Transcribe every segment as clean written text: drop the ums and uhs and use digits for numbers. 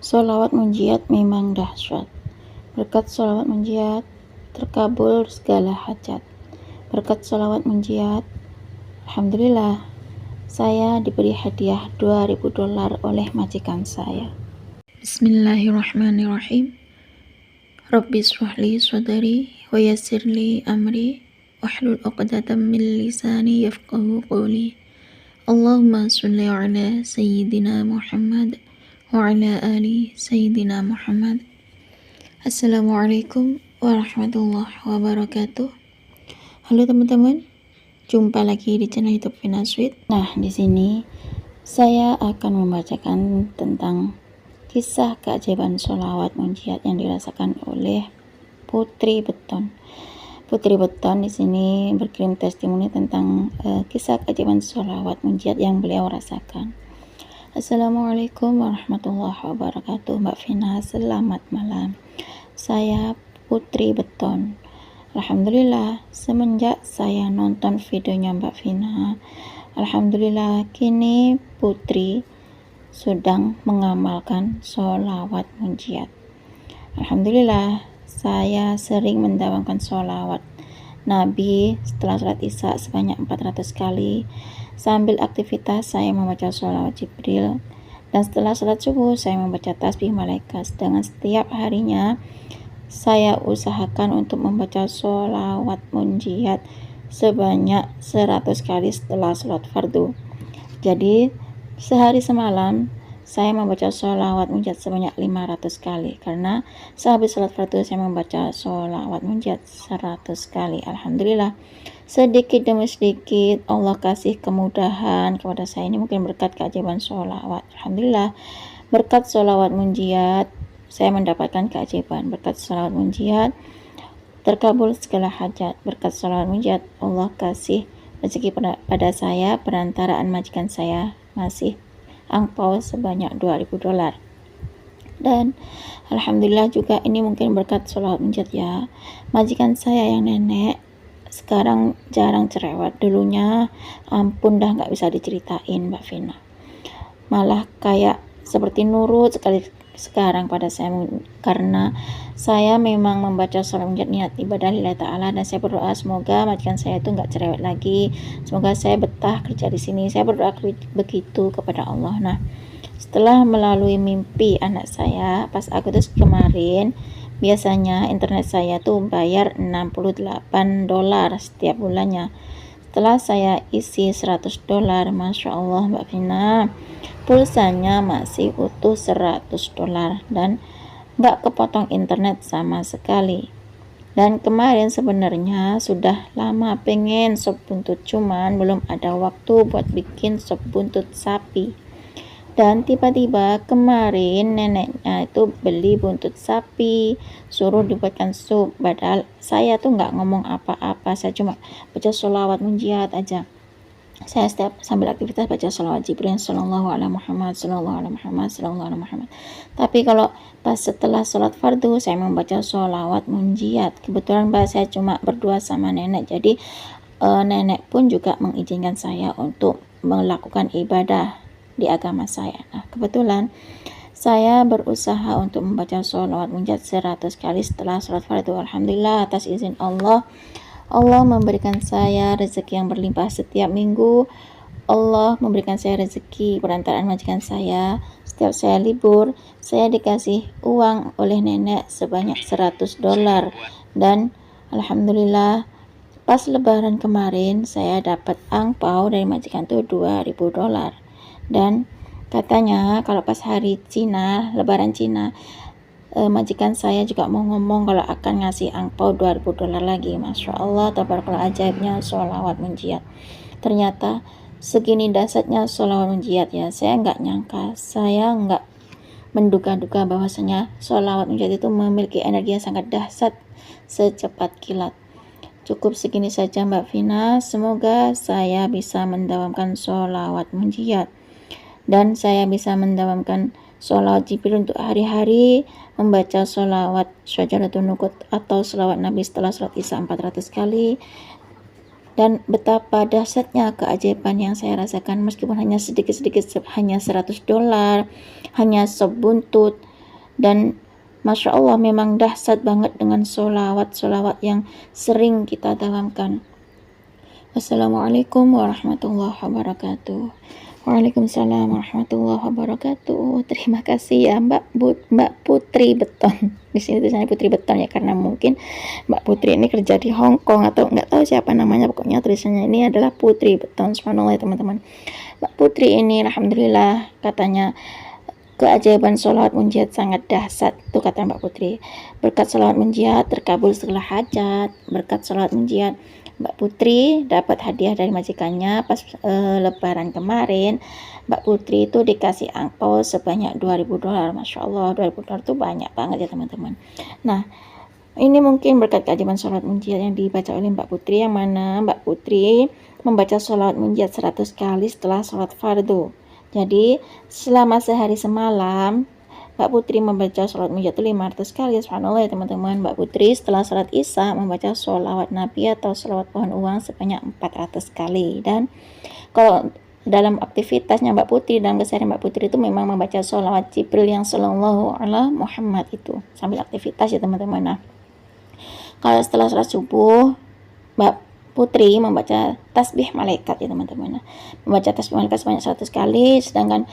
Sholawat munjiat memang dahsyat. Berkat sholawat munjiat, terkabul segala hajat. Berkat sholawat munjiat, alhamdulillah, saya diberi hadiah $2.000 oleh majikan saya. Bismillahirrahmanirrahim. Rabbi shrahli sadri wa yassirli amri wahlul 'uqdatam min lisani yafqahu qawli. Allahumma sholli ala sayyidina Muhammad wa ala ali sayyidina Muhammad. Assalamualaikum warahmatullahi wabarakatuh. Halo teman-teman, jumpa lagi di channel YouTube Vina Sweet. Nah, di sini saya akan membacakan tentang kisah keajaiban sholawat munjiat yang dirasakan oleh Putri Beton. Putri Beton di sini berkirim testimoni tentang kisah keajaiban sholawat munjiat yang beliau rasakan. Assalamualaikum warahmatullahi wabarakatuh. Mbak Vina, selamat malam. Saya Putri Beton. Alhamdulillah, semenjak saya nonton videonya Mbak Vina, alhamdulillah kini Putri sedang mengamalkan sholawat munjiat. Alhamdulillah, saya sering mendawamkan sholawat Nabi setelah sholat isya sebanyak 400 kali. Sambil aktivitas saya membaca sholawat Jibril, dan setelah sholat subuh saya membaca tasbih malaikat. Dengan setiap harinya saya usahakan untuk membaca sholawat munjiat sebanyak 100 kali setelah sholat fardu. Jadi sehari semalam saya membaca sholawat munjiat sebanyak 500 kali, karena sehabis sholat fardu saya membaca sholawat munjiat 100 kali. Alhamdulillah, sedikit demi sedikit Allah kasih kemudahan kepada saya. Ini mungkin berkat keajaiban sholawat. Alhamdulillah, berkat sholawat munjiat saya mendapatkan keajaiban. Berkat sholawat munjiat terkabul segala hajat. Berkat sholawat munjiat Allah kasih rezeki pada saya, perantaraan majikan saya masih angpau sebanyak $2.000. Dan alhamdulillah juga ini mungkin berkat sholawat munjiat ya. Majikan saya yang nenek sekarang jarang cerewet. Dulunya ampun dah nggak bisa diceritain Mbak Vina. Malah kayak seperti nurut sekali sekarang pada saya, karena saya memang membaca sholawat munjiat niat ibadah lillahi ta'ala, dan saya berdoa semoga majikan saya itu nggak cerewet lagi, semoga saya betah kerja di sini. Saya berdoa begitu kepada Allah. Nah, setelah melalui mimpi anak saya pas Agustus kemarin, biasanya internet saya tuh bayar $68 setiap bulannya. Setelah saya isi $100, Masya Allah Mbak Vina, pulsanya masih utuh $100 dan nggak kepotong internet sama sekali. Dan kemarin sebenarnya sudah lama pengen sop buntut, cuman belum ada waktu buat bikin sop buntut sapi. Dan tiba-tiba kemarin neneknya itu beli buntut sapi, suruh dibuatkan sup. Padahal saya tuh nggak ngomong apa-apa, saya cuma baca sholawat munjiat aja. Saya setiap sambil aktivitas baca sholawat Jibril, sallallahu alaihi Muhammad, sallallahu alaihi Muhammad, sallallahu alaihi Muhammad. Tapi kalau pas setelah sholat fardu saya membaca sholawat munjiat. Kebetulan saya cuma berdua sama nenek, jadi nenek pun juga mengizinkan saya untuk melakukan ibadah di agama saya. Nah, kebetulan saya berusaha untuk membaca sholawat munjiat 100 kali setelah sholat fardu. Alhamdulillah, atas izin Allah, Allah memberikan saya rezeki yang berlimpah setiap minggu. Allah memberikan saya rezeki perantaraan majikan saya. Setiap saya libur, saya dikasih uang oleh nenek sebanyak $100. Dan alhamdulillah, pas lebaran kemarin saya dapat angpau dari majikan tuh $2.000. Dan katanya kalau pas hari Cina, lebaran Cina, majikan saya juga mau ngomong kalau akan ngasih angpau $2.000 lagi. Masya Allah, tabarakallah, ajaibnya sholawat munjiat. Ternyata segini dahsyatnya sholawat munjiat ya. Saya nggak nyangka, saya nggak menduga-duga bahwasanya sholawat munjiat itu memiliki energi yang sangat dahsyat secepat kilat. Cukup segini saja Mbak Vina, semoga saya bisa mendawamkan sholawat munjiat dan saya bisa mendawamkan sholawat Jibril untuk hari-hari, membaca sholawat Syajaratul Nukut atau sholawat Nabi setelah sholat isya 400 kali. Dan betapa dahsyatnya keajaiban yang saya rasakan, meskipun hanya sedikit-sedikit, hanya $100, hanya sop buntut, Dan Masya Allah memang dahsyat banget dengan solawat yang sering kita dalamkan. Assalamualaikum warahmatullahi wabarakatuh. Waalaikumsalam warahmatullahi wabarakatuh. Terima kasih ya Mbak Putri Beton. Di sini tulisannya Putri Beton ya, karena mungkin Mbak Putri ini kerja di Hong Kong atau nggak tahu siapa namanya, pokoknya tulisannya ini adalah Putri Beton. Subhanallah ya teman-teman. Mbak Putri ini alhamdulillah katanya keajaiban sholawat munjiat sangat dahsyat, itu kata Mbak Putri. Berkat sholawat munjiat terkabul segala hajat. Berkat sholawat munjiat Mbak Putri dapat hadiah dari majikannya pas lebaran kemarin. Mbak Putri itu dikasih angpau sebanyak $2.000. Masya Allah, $2.000 itu banyak banget ya teman-teman. Nah, ini mungkin berkat keajaiban sholawat munjiat yang dibaca oleh Mbak Putri, yang mana Mbak Putri membaca sholawat munjiat 100 kali setelah sholat fardu. Jadi selama sehari semalam Mbak Putri membaca sholat munjiat itu 500 kali. Subhanallah ya teman-teman. Mbak Putri setelah sholat isya membaca sholawat nabi atau sholawat pohon uang sebanyak 400 kali. Dan kalau dalam aktivitasnya Mbak Putri, dalam keseharian Mbak Putri itu memang membaca sholawat Jibril yang sallallahu ala Muhammad itu sambil aktivitas ya teman-teman. Nah, kalau setelah sholat subuh Mbak Putri membaca tasbih malaikat ya teman-teman. Nah, membaca tasbih malaikat sebanyak 100 kali, sedangkan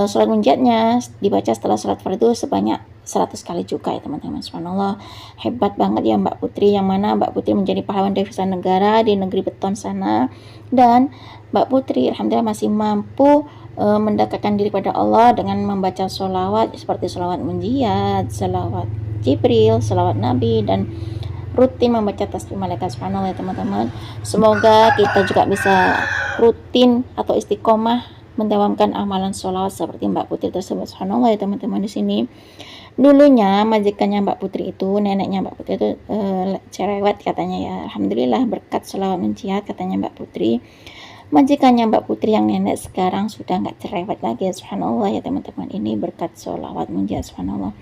sholat munjiatnya dibaca setelah sholat fardu sebanyak 100 kali juga ya teman-teman. Subhanallah, hebat banget ya Mbak Putri, yang mana Mbak Putri menjadi pahlawan devisa negara di negeri beton sana. Dan Mbak Putri alhamdulillah masih mampu mendekatkan diri pada Allah dengan membaca sholawat seperti sholawat munjiat, sholawat Jibril, sholawat Nabi, dan rutin membaca tasbih malaikat. Subhanallah ya teman-teman. Semoga kita juga bisa rutin atau istiqomah mendawamkan amalan sholawat seperti Mbak Putri tersebut. Subhanallah ya teman-teman. Di sini dulunya majikannya Mbak Putri itu, neneknya Mbak Putri itu cerewet katanya ya. Alhamdulillah berkat sholawat munjiat katanya Mbak Putri, majikannya Mbak Putri yang nenek sekarang sudah nggak cerewet lagi. Subhanallah ya teman-teman. Ini berkat sholawat munjiat. Subhanallah.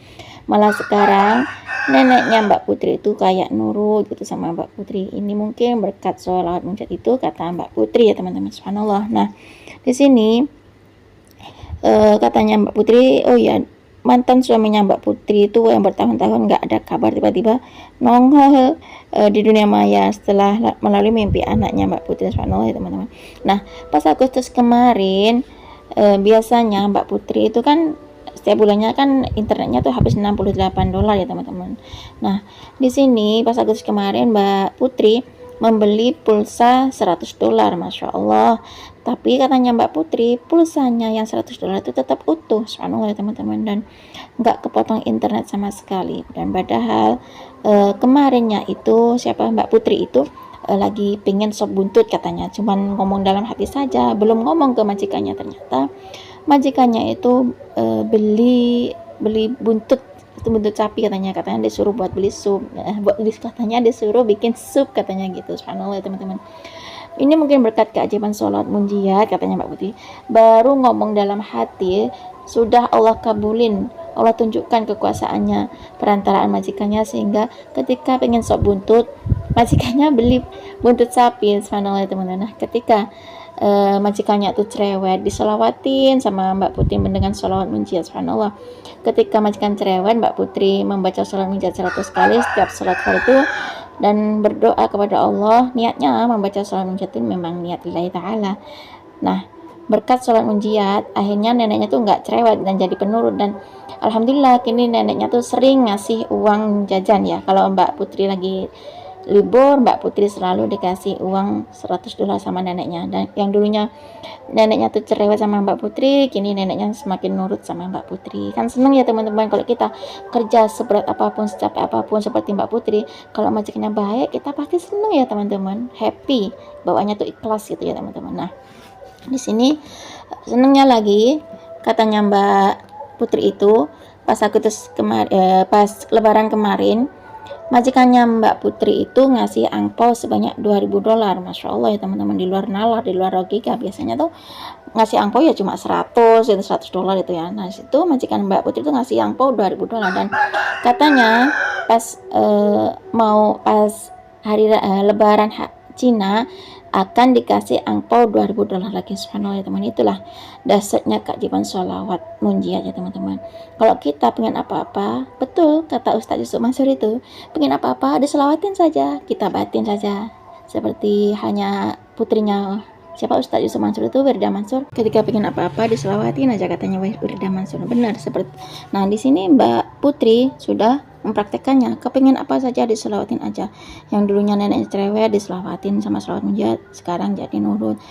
Malah sekarang neneknya Mbak Putri itu kayak nurut gitu sama Mbak Putri. Ini mungkin berkat sholawat munjiat itu kata Mbak Putri ya teman-teman. Subhanallah. Nah, di sini katanya Mbak Putri, oh ya, mantan suaminya Mbak Putri itu yang bertahun-tahun nggak ada kabar, tiba-tiba nongol di dunia maya setelah melalui mimpi anaknya Mbak Putri. Subhanallah ya teman-teman. Nah, pas Agustus kemarin biasanya Mbak Putri itu kan setiap bulannya kan internetnya tuh habis $68 ya teman-teman. Nah, di sini pas Agustus kemarin Mbak Putri membeli pulsa $100, Masya Allah. Tapi katanya Mbak Putri, pulsanya yang $100 itu tetap utuh, subhanallah ya teman-teman, dan nggak kepotong internet sama sekali. Dan padahal kemarinnya itu siapa Mbak Putri itu lagi pengen sop buntut katanya, cuman ngomong dalam hati saja, belum ngomong ke majikannya. Ternyata majikannya itu beli buntut, itu buntut sapi katanya disuruh buat beli sup, katanya disuruh bikin sup katanya gitu. Subhanallah ya teman-teman. Ini mungkin berkat keajaiban sholat munjiat katanya Mbak Putri, baru ngomong dalam hati sudah Allah kabulin, Allah tunjukkan kekuasaannya perantaraan majikannya, sehingga ketika pengen sop buntut majikannya beli buntut sapi. Subhanallah ya teman-teman. Nah, ketika majikannya tuh cerewet, disolawatin sama Mbak Putri dengan sholawat munjiat. Subhanallah, ketika majikan cerewet, Mbak Putri membaca sholawat munjiat 100 kali setiap sholat fardu dan berdoa kepada Allah. Niatnya membaca sholawat munjiat itu memang niat lillahi ta'ala. Nah, berkat sholawat munjiat akhirnya neneknya tuh nggak cerewet dan jadi penurut, dan alhamdulillah kini neneknya tuh sering ngasih uang jajan ya. Kalau Mbak Putri lagi libur, Mbak Putri selalu dikasih uang $100 sama neneknya. Dan yang dulunya neneknya tuh cerewet sama Mbak Putri, kini neneknya semakin nurut sama Mbak Putri. Kan seneng ya teman-teman, kalau kita kerja seberat apapun, secapek apapun seperti Mbak Putri, kalau majikannya baik, kita pasti seneng ya teman-teman, happy, bawaannya tuh ikhlas gitu ya teman-teman. Nah, di sini senengnya lagi katanya Mbak Putri itu pas pas lebaran kemarin, majikannya Mbak Putri itu ngasih angpau sebanyak $2.000. Masya Allah ya teman-teman, di luar nalar, di luar logika. Biasanya tuh ngasih angpau ya cuma $100 itu ya. Nah, situ majikan Mbak Putri itu ngasih angpau $2.000, dan katanya pas pas hari lebaran Cina, akan dikasih angpau $2.000 lagi. Subhanallah ya teman, itulah dasarnya keajaiban sholawat munjiat ya teman-teman. Kalau kita pengen apa-apa, betul kata Ustadz Yusuf Mansur itu, pengen apa-apa diselawatin saja, kita batin saja, seperti hanya putrinya siapa Ustadz Yusuf Mansur itu, Wirda Mansur, ketika pengen apa-apa diselawatin aja katanya Wirda Mansur. Benar seperti. Nah di sini Mbak Putri sudah mempraktekannya, kepengen apa saja diselawatin aja. Yang dulunya nenek cerewet diselawatin sama selawat munjiat, sekarang jadi nurut.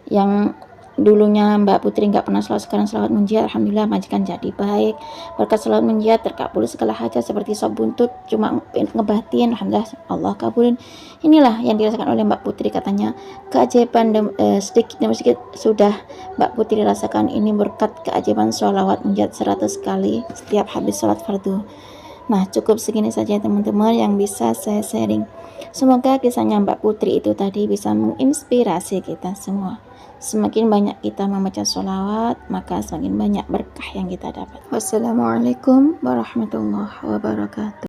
Yang dulunya Mbak Putri nggak pernah selawat, sekarang selawat munjiat, alhamdulillah majikan jadi baik. Berkat selawat munjiat terkabul segala hajat, seperti sop buntut cuma ngebatin, alhamdulillah Allah kabulin. Inilah yang dirasakan oleh Mbak Putri, katanya keajaiban sedikit demi sedikit sudah Mbak Putri rasakan ini berkat keajaiban sholawat munjiat 100 kali setiap habis sholat fardu. Nah cukup segini saja teman-teman yang bisa saya sharing. Semoga kisahnya Mbak Putri itu tadi bisa menginspirasi kita semua. Semakin banyak kita membaca sholawat, maka semakin banyak berkah yang kita dapat. Wassalamualaikum warahmatullahi wabarakatuh.